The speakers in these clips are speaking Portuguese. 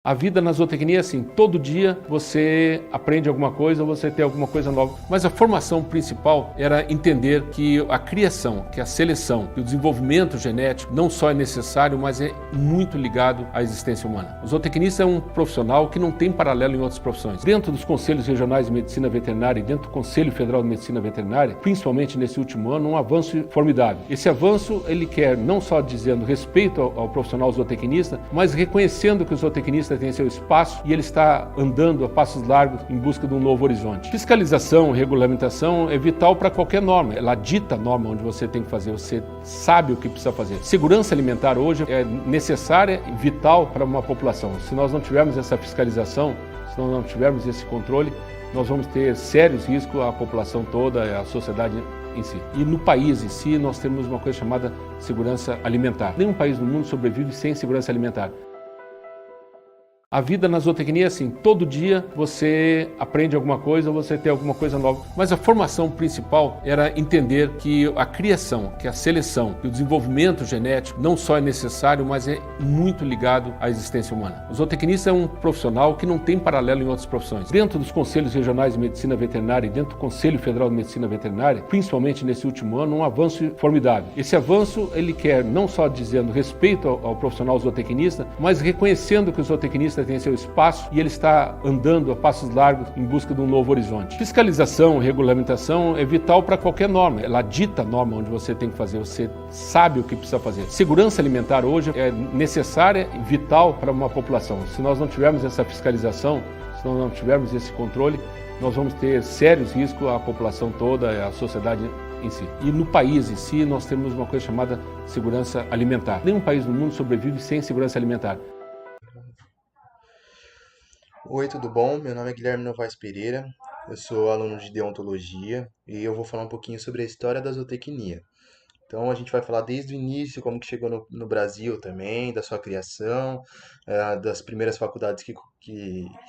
A vida na zootecnia é assim, todo dia você aprende alguma coisa, você tem alguma coisa nova. Mas a formação principal era entender que a criação, que a seleção, que o desenvolvimento genético não só é necessário, mas é muito ligado à existência humana. O zootecnista é um profissional que não tem paralelo em outras profissões. Dentro dos conselhos regionais de medicina veterinária e dentro do Conselho Federal de Medicina Veterinária, principalmente nesse último ano, um avanço formidável. Esse avanço, ele quer não só dizendo respeito ao profissional zootecnista, mas reconhecendo que o zootecnista tem seu espaço e ele está andando a passos largos em busca de um novo horizonte. Fiscalização, regulamentação é vital para qualquer norma. Ela dita a norma onde você tem que fazer, você sabe o que precisa fazer. Segurança alimentar hoje é necessária e vital para uma população. Se nós não tivermos essa fiscalização, se nós não tivermos esse controle, nós vamos ter sérios riscos à população toda, à sociedade em si. E no país em si, nós temos uma coisa chamada segurança alimentar. Nenhum país no mundo sobrevive sem segurança alimentar. A vida na zootecnia é assim, todo dia você aprende alguma coisa, você tem alguma coisa nova. Mas a formação principal era entender que a criação, que a seleção, que o desenvolvimento genético não só é necessário, mas é muito ligado à existência humana. O zootecnista é um profissional que não tem paralelo em outras profissões. Dentro dos conselhos regionais de medicina veterinária e dentro do Conselho Federal de Medicina Veterinária, principalmente nesse último ano, um avanço formidável. Esse avanço, ele quer não só dizendo respeito ao profissional zootecnista, mas reconhecendo que o zootecnista tem seu espaço e ele está andando a passos largos em busca de um novo horizonte. Fiscalização, regulamentação é vital para qualquer norma. Ela dita a norma onde você tem que fazer, você sabe o que precisa fazer. Segurança alimentar hoje é necessária e vital para uma população. Se nós não tivermos essa fiscalização, se nós não tivermos esse controle, nós vamos ter sérios riscos à população toda, à sociedade em si. E no país em si, nós temos uma coisa chamada segurança alimentar. Nenhum país no mundo sobrevive sem segurança alimentar. Oi, tudo bom? Meu nome é Guilherme Novaes Pereira, eu sou aluno de deontologia e eu vou falar um pouquinho sobre a história da zootecnia. Então a gente vai falar desde o início, como que chegou no Brasil também, da sua criação, das primeiras faculdades que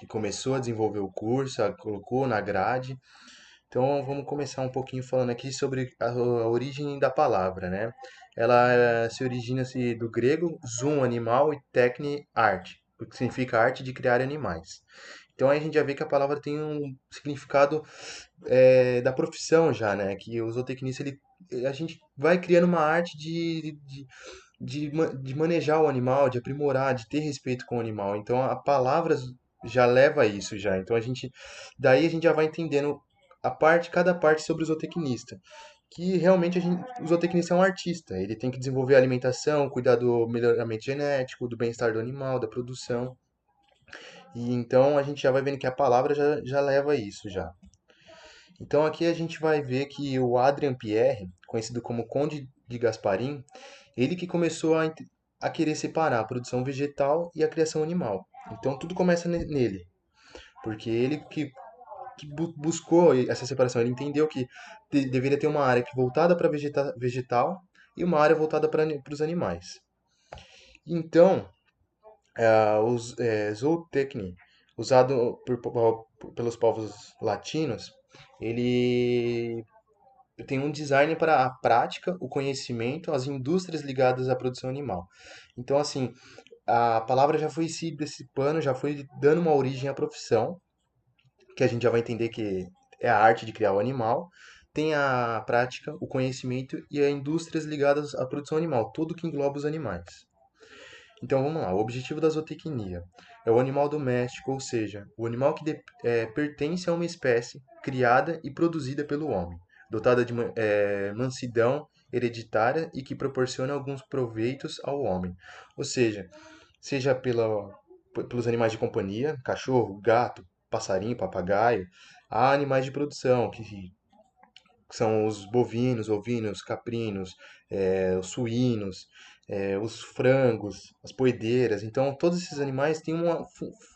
começou a desenvolver o curso, colocou na grade. Então vamos começar um pouquinho falando aqui sobre a origem da palavra, né? Ela se origina-se do grego zoon, animal, e techne, arte, o que significa arte de criar animais. Então aí a gente já vê que a palavra tem um significado da profissão já, né? Que o zootecnista, a gente vai criando uma arte de manejar o animal, de aprimorar, de ter respeito com o animal. Então a palavra já leva a isso já. Então daí a gente já vai entendendo cada parte sobre o zootecnista. Que realmente o zootecnista é um artista. Ele tem que desenvolver a alimentação, cuidar do melhoramento genético, do bem-estar do animal, da produção. E então a gente já vai vendo que a palavra já leva a isso já. Então aqui a gente vai ver que o Adrien Pierre, conhecido como Conde de Gasparim, ele que começou a querer separar a produção vegetal e a criação animal. Então tudo começa nele, porque ele que buscou essa separação. Ele entendeu que deveria ter uma área que voltada para vegetal e uma área voltada para os animais. Então, os zootecnia, usado pelos povos latinos, ele tem um design para a prática, o conhecimento, as indústrias ligadas à produção animal. Então, assim, a palavra já foi se dissipando, já foi dando uma origem à profissão, que a gente já vai entender que é a arte de criar o animal, tem a prática, o conhecimento e as indústrias ligadas à produção animal, tudo que engloba os animais. Então vamos lá, o objetivo da zootecnia é o animal doméstico, ou seja, o animal que pertence a uma espécie criada e produzida pelo homem, dotada de mansidão hereditária e que proporciona alguns proveitos ao homem. Ou seja pelos animais de companhia, cachorro, gato, passarinho, papagaio, há animais de produção, que são os bovinos, ovinos, caprinos, os suínos, os frangos, as poedeiras. Então, todos esses animais têm uma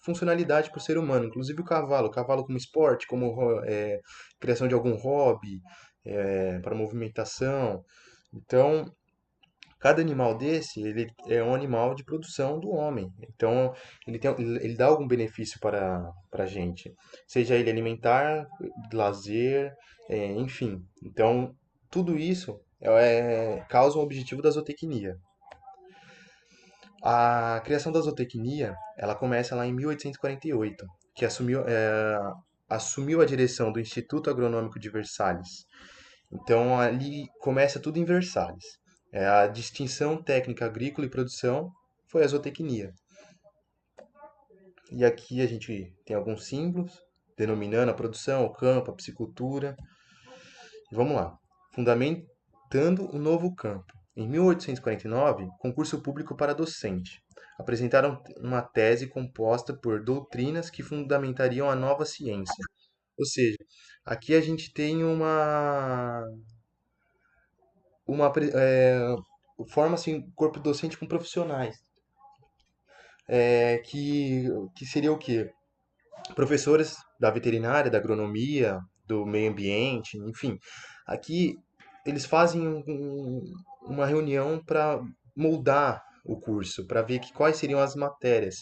funcionalidade para o ser humano, inclusive o cavalo como esporte, como criação de algum hobby, para movimentação. Então, cada animal desse, ele é um animal de produção do homem. Então, ele dá algum benefício para a gente. Seja ele alimentar, lazer, enfim. Então, tudo isso causa um objetivo da zootecnia. A criação da zootecnia, ela começa lá em 1848, que assumiu a direção do Instituto Agronômico de Versalhes. Então ali começa tudo em Versalhes. A distinção técnica agrícola e produção foi a zootecnia. E aqui a gente tem alguns símbolos denominando a produção, o campo, a piscicultura. E vamos lá. Fundamentando o novo campo. Em 1849, concurso público para docente. Apresentaram uma tese composta por doutrinas que fundamentariam a nova ciência. Ou seja, aqui a gente tem uma forma assim, corpo docente com profissionais, que seria o quê? Professores da veterinária, da agronomia, do meio ambiente, enfim. Aqui eles fazem uma reunião para moldar o curso, para ver quais seriam as matérias.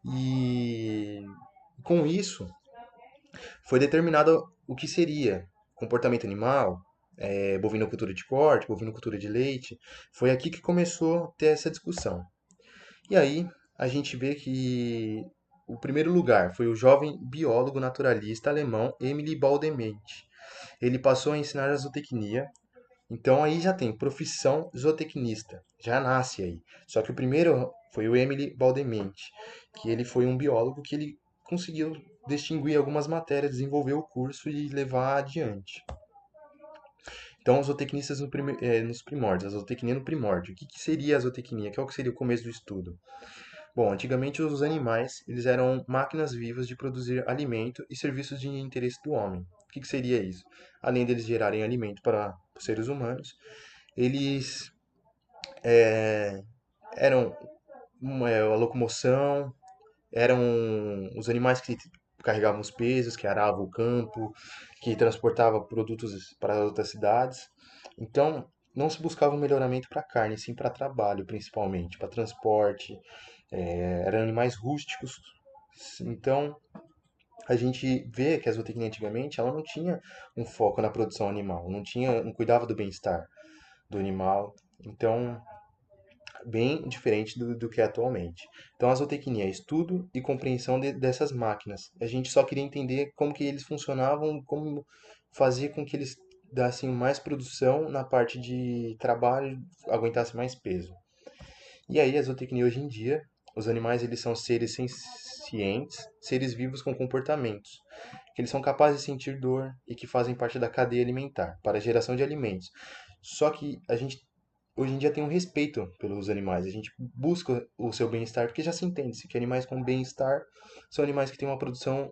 E com isso foi determinado o que seria comportamento animal, bovinocultura de corte, bovinocultura de leite. Foi aqui que começou a ter essa discussão. E aí a gente vê que o primeiro lugar foi o jovem biólogo naturalista alemão Emily Baldement. Ele passou a ensinar a zootecnia. Então aí já tem profissão zootecnista, já nasce aí. Só que o primeiro foi o Emily Baldement, que ele foi um biólogo que ele conseguiu distinguir algumas matérias, desenvolver o curso e levar adiante. Então, os zootecnistas nos primórdios, a zootecnia no primórdio. O que seria a zootecnia? Qual que seria o começo do estudo? Bom, antigamente os animais, eles eram máquinas vivas de produzir alimento e serviços de interesse do homem. O que seria isso? Além deles gerarem alimento para os seres humanos, eles eram a locomoção, eram os animais que carregavam os pesos, que aravam o campo, que transportavam produtos para outras cidades. Então, não se buscava um melhoramento para carne, sim para trabalho, principalmente, para transporte. Eram animais rústicos. Então, a gente vê que a zootecnia antigamente ela não tinha um foco na produção animal, não cuidava do bem-estar do animal. Então, bem diferente do que é atualmente. Então, a zootecnia é estudo e compreensão dessas máquinas. A gente só queria entender como que eles funcionavam, como fazer com que eles dassem mais produção na parte de trabalho, aguentasse mais peso. E aí, a zootecnia hoje em dia, os animais eles são seres sencientes, seres vivos com comportamentos, que eles são capazes de sentir dor e que fazem parte da cadeia alimentar, para a geração de alimentos. Só que a gente hoje em dia tem um respeito pelos animais. A gente busca o seu bem-estar, porque já se entende-se que animais com bem-estar são animais que têm uma produção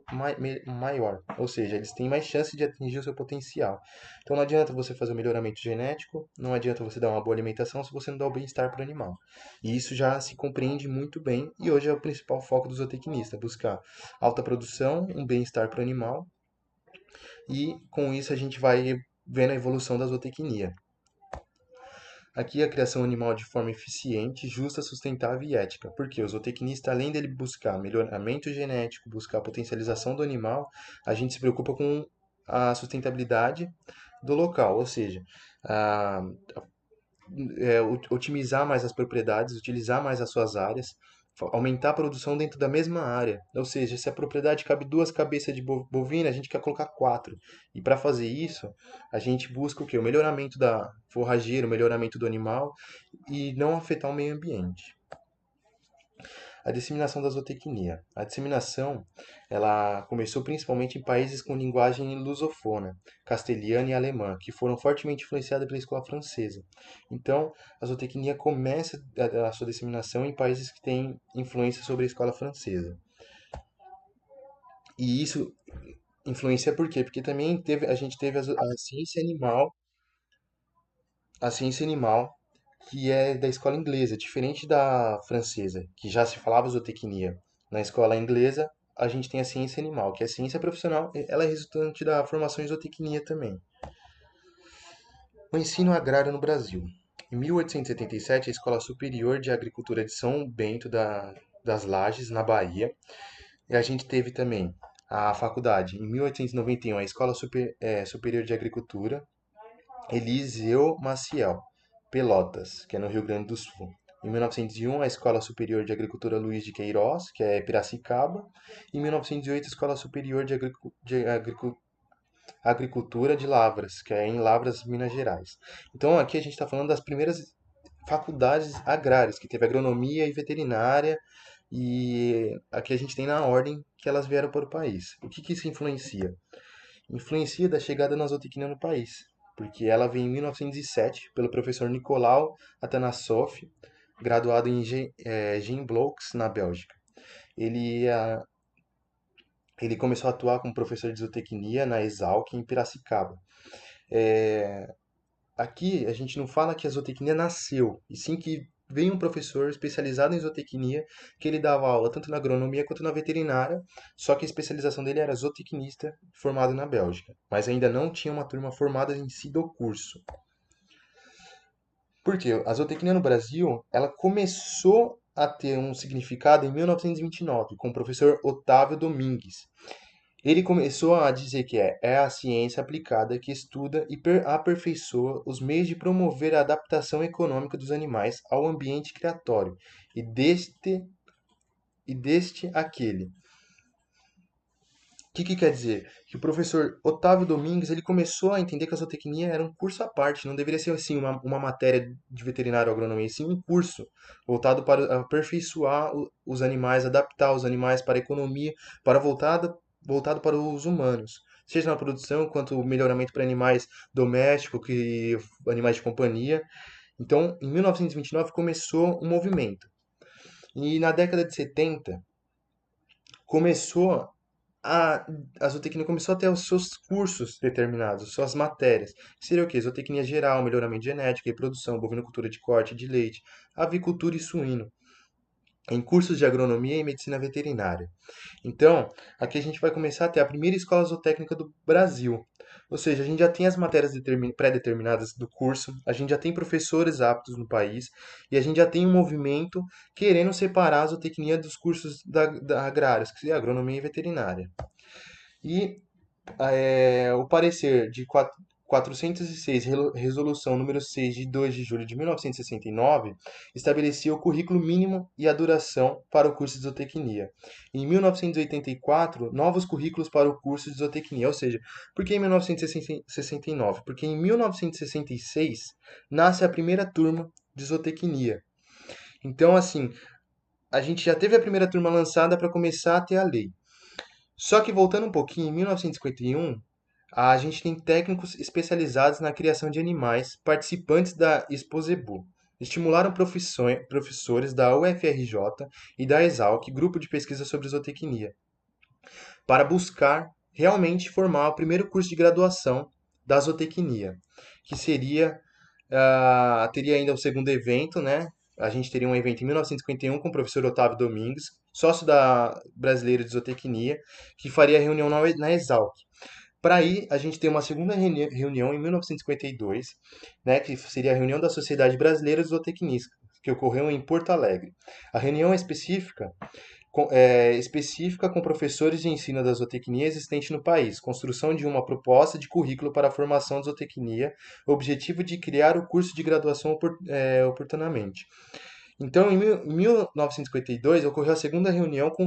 maior, ou seja, eles têm mais chance de atingir o seu potencial. Então não adianta você fazer o melhoramento genético, não adianta você dar uma boa alimentação se você não dá o bem-estar para o animal. E isso já se compreende muito bem e hoje é o principal foco do zootecnista, buscar alta produção, um bem-estar para o animal e com isso a gente vai vendo a evolução da zootecnia. Aqui a criação animal de forma eficiente, justa, sustentável e ética. Porque o zootecnista, além dele buscar melhoramento genético, buscar a potencialização do animal, a gente se preocupa com a sustentabilidade do local, ou seja, a, otimizar mais as propriedades, utilizar mais as suas áreas, aumentar a produção dentro da mesma área. Ou seja, se a propriedade cabe duas cabeças de bovina, a gente quer colocar quatro. E para fazer isso, a gente busca o quê? O melhoramento da forrageira, o melhoramento do animal e não afetar o meio ambiente. A disseminação da zootecnia. A disseminação, ela começou principalmente em países com linguagem lusofona, castelhana e alemã, que foram fortemente influenciadas pela escola francesa. Então, a zootecnia começa a sua disseminação em países que têm influência sobre a escola francesa. E isso influencia por quê? Porque também a gente teve a ciência animal que é da escola inglesa, diferente da francesa, que já se falava zootecnia. Na escola inglesa, a gente tem a ciência animal, que é a ciência profissional, ela é resultante da formação em zootecnia também. O ensino agrário no Brasil. Em 1877, a Escola Superior de Agricultura de São Bento das Lages, na Bahia, e a gente teve também a faculdade, em 1891, a Escola Superior de Agricultura, Eliseu Maciel, Pelotas, que é no Rio Grande do Sul. Em 1901, a Escola Superior de Agricultura Luiz de Queiroz, que é Piracicaba. Em 1908, a Escola Superior de Agricultura de Lavras, que é em Lavras, Minas Gerais. Então, aqui a gente está falando das primeiras faculdades agrárias, que teve agronomia e veterinária, e aqui a gente tem na ordem que elas vieram para o país. O que que isso influencia? Influencia da chegada da zootecnia no país, porque ela veio em 1907 pelo professor Nicolau Atanasoff, graduado em Gembloux, na Bélgica. Ele, ah, ele começou a atuar como professor de zootecnia na Exalc, em Piracicaba. É, Aqui a gente não fala que a zootecnia nasceu, e sim que veio um professor especializado em zootecnia, que ele dava aula tanto na agronomia quanto na veterinária, só que a especialização dele era zootecnista, formado na Bélgica, mas ainda não tinha uma turma formada em si do curso. Por quê? A zootecnia no Brasil, ela começou a ter um significado em 1929, com o professor Otávio Domingues. Ele começou a dizer que é a ciência aplicada que estuda e aperfeiçoa os meios de promover a adaptação econômica dos animais ao ambiente criatório e deste aquele. O que que quer dizer? Que o professor Otávio Domingues ele começou a entender que a zootecnia era um curso à parte, não deveria ser assim uma matéria de veterinário ou agronomia, e sim um curso voltado para aperfeiçoar os animais, adaptar os animais para a economia, para voltado para os humanos, seja na produção quanto melhoramento para animais domésticos, que animais de companhia. Então, em 1929 começou um movimento. E na década de 70 começou a, a zootecnia começou a ter os seus cursos determinados, suas matérias. Seria o quê? Zootecnia geral, melhoramento genético, reprodução, bovinocultura de corte de leite, avicultura e suíno, em cursos de agronomia e medicina veterinária. Então, aqui a gente vai começar a ter a primeira escola zootécnica do Brasil. Ou seja, a gente já tem as matérias pré-determinadas do curso, a gente já tem professores aptos no país e a gente já tem um movimento querendo separar a zootecnia dos cursos da agrários, que é agronomia e veterinária. E o parecer de 406, resolução número 6 de 2 de julho de 1969, estabelecia o currículo mínimo e a duração para o curso de zootecnia. Em 1984, novos currículos para o curso de zootecnia, ou seja, por que em 1969? Porque em 1966 nasce a primeira turma de zootecnia. Então, assim, a gente já teve a primeira turma lançada para começar a ter a lei. Só que voltando um pouquinho, em 1951, a gente tem técnicos especializados na criação de animais, participantes da Exposebu. Estimularam professores da UFRJ e da Exalc, grupo de pesquisa sobre zootecnia, para buscar realmente formar o primeiro curso de graduação da zootecnia, que teria ainda o segundo evento, né? A gente teria um evento em 1951 com o professor Otávio Domingues, sócio da Brasileira de Zootecnia, que faria a reunião na Exalc. Para aí, a gente tem uma segunda reunião em 1952, né, que seria a reunião da Sociedade Brasileira de Zootecnia, que ocorreu em Porto Alegre. A reunião é específica com professores de ensino da zootecnia existente no país, construção de uma proposta de currículo para a formação de zootecnia, objetivo de criar o curso de graduação oportunamente. Então, em 1952, ocorreu a segunda reunião com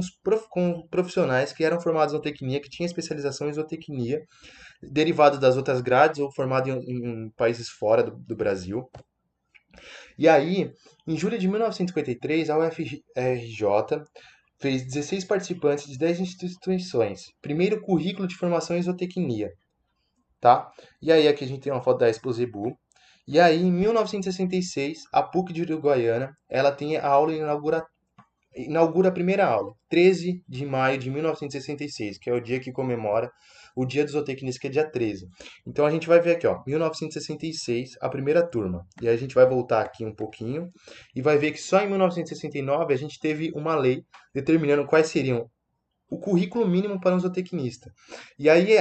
profissionais que eram formados em zootecnia, que tinham especialização em zootecnia, derivados das outras grades ou formados em países fora do Brasil. E aí, em julho de 1953, a UFRJ fez 16 participantes de 10 instituições. Primeiro currículo de formação em zootecnia, tá? E aí aqui a gente tem uma foto da Exposebu. E aí, em 1966, a PUC de Uruguaiana, ela tem a aula inaugura a primeira aula, 13 de maio de 1966, que é o dia que comemora o Dia dos Zootecnistas, que é dia 13. Então a gente vai ver aqui, ó, 1966, a primeira turma. E aí a gente vai voltar aqui um pouquinho e vai ver que só em 1969 a gente teve uma lei determinando quais seriam o currículo mínimo para um zootecnista. E aí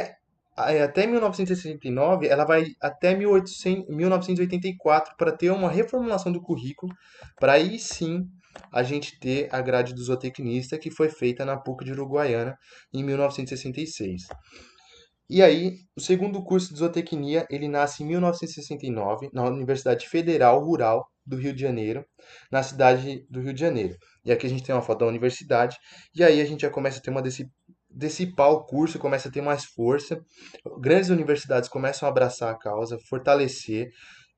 até 1969, ela vai até 1984 para ter uma reformulação do currículo, para aí sim a gente ter a grade do zootecnista que foi feita na PUC de Uruguaiana em 1966. E aí, o segundo curso de zootecnia, ele nasce em 1969 na Universidade Federal Rural do Rio de Janeiro, na cidade do Rio de Janeiro. E aqui a gente tem uma foto da universidade, e aí a gente já começa a ter dissipar o curso, começa a ter mais força, grandes universidades começam a abraçar a causa, fortalecer,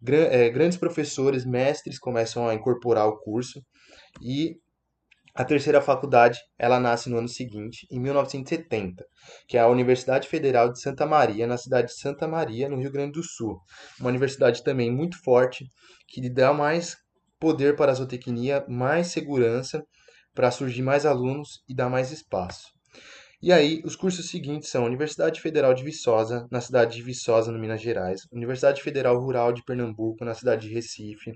grandes professores, mestres começam a incorporar o curso, e a terceira faculdade, ela nasce no ano seguinte, em 1970, que é a Universidade Federal de Santa Maria, na cidade de Santa Maria, no Rio Grande do Sul. Uma universidade também muito forte, que lhe dá mais poder para a zootecnia, mais segurança para surgir mais alunos e dar mais espaço. E aí, os cursos seguintes são Universidade Federal de Viçosa, na cidade de Viçosa, no Minas Gerais, Universidade Federal Rural de Pernambuco, na cidade de Recife,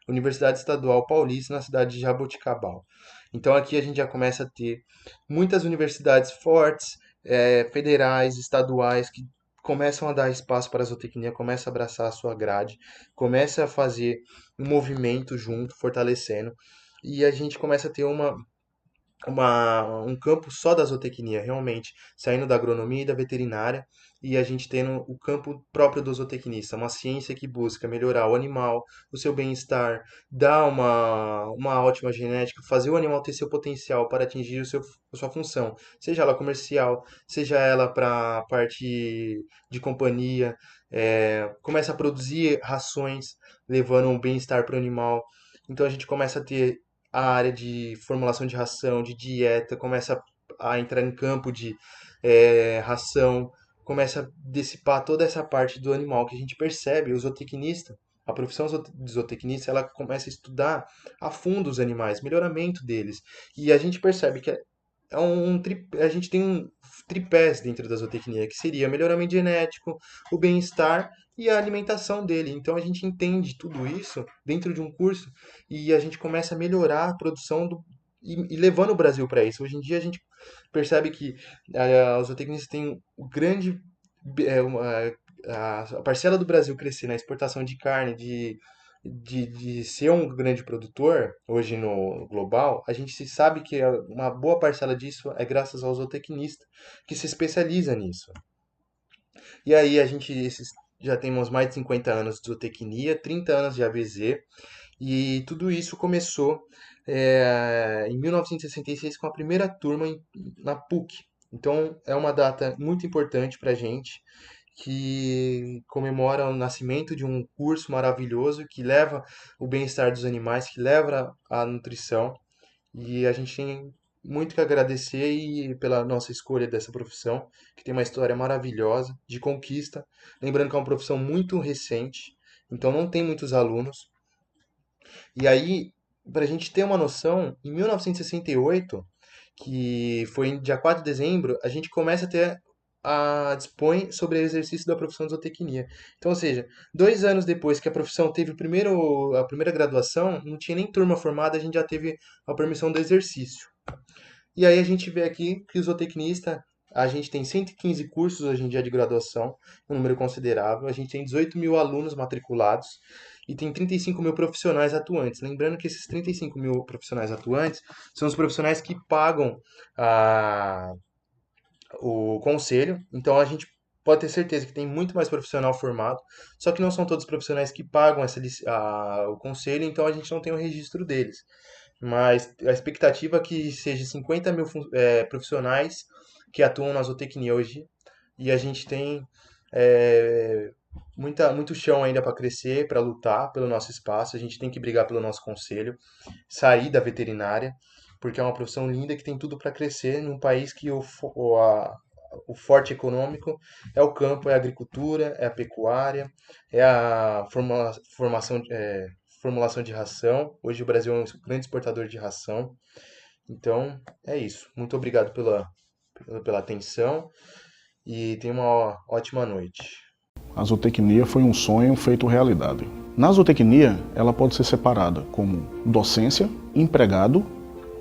Universidade Estadual Paulista, na cidade de Jaboticabal. Então aqui a gente já começa a ter muitas universidades fortes, federais, estaduais, que começam a dar espaço para a zootecnia, começam a abraçar a sua grade, começa a fazer um movimento junto, fortalecendo, e a gente começa a ter um campo só da zootecnia, realmente, saindo da agronomia e da veterinária, e a gente tendo o campo próprio do zootecnista, uma ciência que busca melhorar o animal, o seu bem-estar, dar uma ótima genética, fazer o animal ter seu potencial para atingir a sua função, seja ela comercial, seja ela para a parte de companhia, começa a produzir rações, levando um bem-estar para o animal. Então a gente começa a ter a área de formulação de ração, de dieta, começa a entrar em campo de ração, começa a dissipar toda essa parte do animal que a gente percebe, o zootecnista, a profissão de zootecnista, ela começa a estudar a fundo os animais, melhoramento deles. E a gente percebe que a gente tem um tripés dentro da zootecnia, que seria melhoramento genético, o bem-estar e a alimentação dele. Então a gente entende tudo isso dentro de um curso e a gente começa a melhorar a produção e levando o Brasil para isso. Hoje em dia a gente percebe que os zootecnistas têm o grande a parcela do Brasil crescer na exportação de carne, de ser um grande produtor hoje no global, a gente se sabe que uma boa parcela disso é graças ao zootecnista que se especializa nisso. E aí a gente já temos mais de 50 anos de zootecnia, 30 anos de AVZ, e tudo isso começou em 1966 com a primeira turma na PUC. Então é uma data muito importante para a gente, que comemora o nascimento de um curso maravilhoso que leva o bem-estar dos animais, que leva a nutrição. E a gente tem muito que agradecer pela nossa escolha dessa profissão, que tem uma história maravilhosa de conquista. Lembrando que é uma profissão muito recente, então não tem muitos alunos. E aí, para a gente ter uma noção, em 1968, que foi em dia 4 de dezembro, a gente começa a ter dispõe sobre o exercício da profissão de zootecnia. Então, ou seja, 2 anos depois que a profissão teve a primeira graduação, não tinha nem turma formada, a gente já teve a permissão do exercício. E aí a gente vê aqui que o zootecnista, a gente tem 115 cursos hoje em dia de graduação, um número considerável, a gente tem 18 mil alunos matriculados e tem 35 mil profissionais atuantes. Lembrando que esses 35 mil profissionais atuantes são os profissionais que pagam o conselho, então a gente pode ter certeza que tem muito mais profissional formado, só que não são todos os profissionais que pagam o conselho, então a gente não tem o registro deles. Mas a expectativa é que seja 50 mil profissionais que atuam na zootecnia hoje, e a gente tem muito chão ainda para crescer, para lutar pelo nosso espaço, a gente tem que brigar pelo nosso conselho, sair da veterinária, porque é uma profissão linda que tem tudo para crescer num país que o forte econômico é o campo, é a agricultura, é a pecuária, é a formulação de ração. Hoje o Brasil é um grande exportador de ração. Então, é isso. Muito obrigado pela atenção e tenha uma ótima noite. A zootecnia foi um sonho feito realidade. Na zootecnia, ela pode ser separada como docência, empregado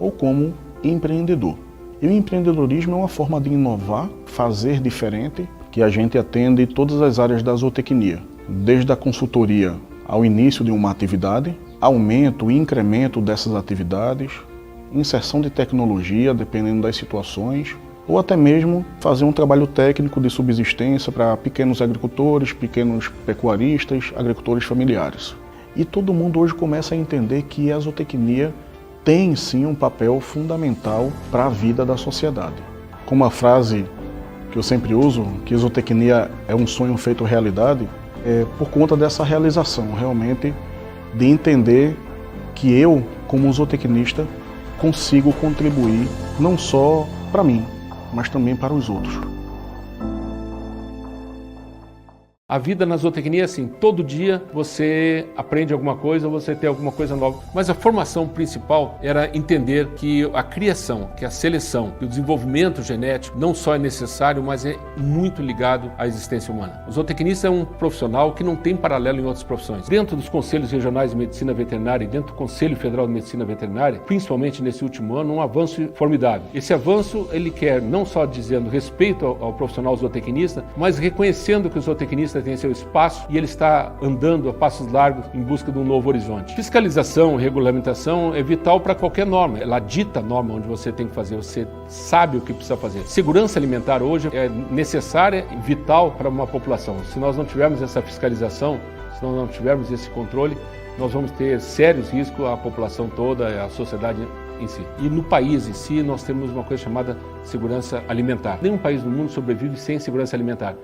ou como empreendedor. E o empreendedorismo é uma forma de inovar, fazer diferente, que a gente atende todas as áreas da zootecnia, desde a consultoria ao início de uma atividade, aumento e incremento dessas atividades, inserção de tecnologia, dependendo das situações, ou até mesmo fazer um trabalho técnico de subsistência para pequenos agricultores, pequenos pecuaristas, agricultores familiares. E todo mundo hoje começa a entender que a zootecnia tem sim um papel fundamental para a vida da sociedade. Como a frase que eu sempre uso, que zootecnia é um sonho feito realidade, é por conta dessa realização, realmente, de entender que eu, como zootecnista, consigo contribuir não só para mim, mas também para os outros. A vida na zootecnia é assim, todo dia você aprende alguma coisa, você tem alguma coisa nova. Mas a formação principal era entender que a criação, que a seleção, que o desenvolvimento genético não só é necessário, mas é muito ligado à existência humana. O zootecnista é um profissional que não tem paralelo em outras profissões. Dentro dos conselhos regionais de medicina veterinária e dentro do Conselho Federal de Medicina Veterinária, principalmente nesse último ano, um avanço formidável. Esse avanço, ele quer não só dizendo respeito ao profissional zootecnista, mas reconhecendo que o zootecnista tem seu espaço e ele está andando a passos largos em busca de um novo horizonte. Fiscalização, regulamentação é vital para qualquer norma. Ela dita a norma onde você tem que fazer, você sabe o que precisa fazer. Segurança alimentar hoje é necessária e vital para uma população. Se nós não tivermos essa fiscalização, se nós não tivermos esse controle, nós vamos ter sérios riscos à população toda, à sociedade em si. E no país em si, nós temos uma coisa chamada segurança alimentar. Nenhum país no mundo sobrevive sem segurança alimentar.